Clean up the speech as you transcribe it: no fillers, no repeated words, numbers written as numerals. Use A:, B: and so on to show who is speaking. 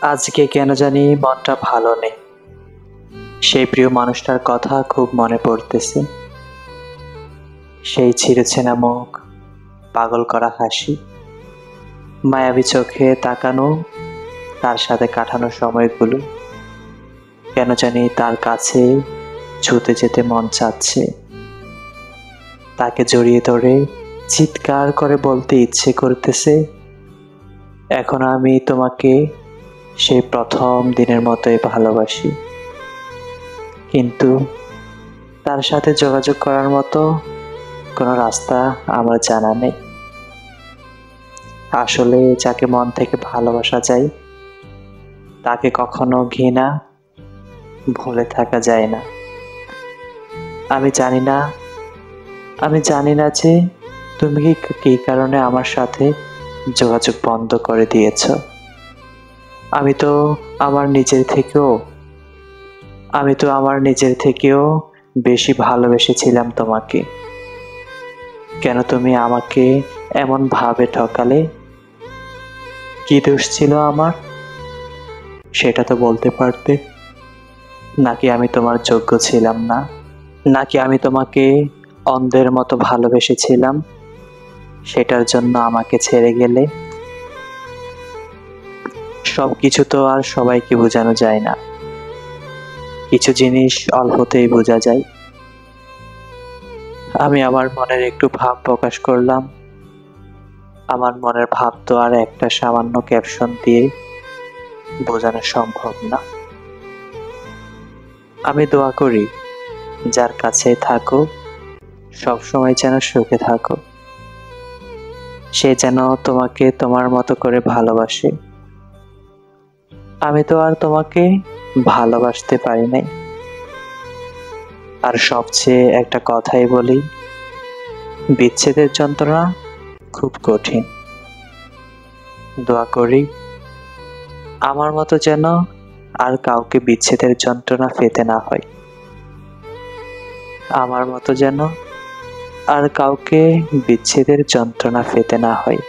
A: আজকে কেন জানি মনটা ভালো নেই। সেই প্রিয় মানুষটার কথা খুব মনে পড়তেছে। সেই ছিঁড়েছেনা মুখ, পাগল করা হাসি, মায়াবী চোখে তাকানো, তার সাথে কাটানো সময়গুলো। কেন জানি তার কাছে ছুটে যেতে মন চাচ্ছে। তাকে জড়িয়ে ধরে চিৎকার করে বলতে ইচ্ছে করতেছে, এখন আমি তোমাকে সেই প্রথম দিনের মতোই ভালোবাসি। কিন্তু তার সাথে যোগাযোগ করার মতো কোনো রাস্তা আমার জানা নেই। আসলে যাকে মন থেকে ভালোবাসা যায় তাকে কখনো ঘৃণা ভুলে থাকা যায় না। আমি জানি না আমি জানি না যে তুমি কি কারণে আমার সাথে যোগাযোগ বন্ধ করে দিয়েছ। আমি তো আমার নিজের থেকেও আমি তো আমার নিজের থেকেও বেশি ভালোবেসেছিলাম তোমাকে। কেন তুমি আমাকে এমন ভাবে ঠকালে? কি দোষ ছিল আমার? সেটা তো বলতে পারতে। নাকি আমি তোমার যোগ্য ছিলাম না? নাকি আমি তোমাকে অন্ধের মতো ভালোবেসেছিলাম, সেটার জন্য আমাকে ছেড়ে গেলে? সবকিছু তো আর সবাইকে বোঝানো যায় না। কিছু জিনিস অল্পতেই বোঝা যায়। আমি আমার মনের একটু ভাব প্রকাশ করলাম। আমার মনের ভাব তো আর একটা সামান্য ক্যাপশন দিয়ে বোঝানো সম্ভব না। আমি দোয়া করি যার কাছে থাকো সবসময় যেন সুখে থাকো। সে যেন তোমাকে তোমার মতো করে ভালোবাসে। আমি তো আর তোমাকে ভালোবাসতে পারি নাই। আর সবচেয়ে একটা কথাই বলি, বিচ্ছেদের যন্ত্রণা খুব কঠিন। দোয়া করি আমার মতো যেন আর কাউকে বিচ্ছেদের যন্ত্রণা পেতে না হয়। আমার মতো যেন আর কাউকে বিচ্ছেদের যন্ত্রণা পেতে না হয়।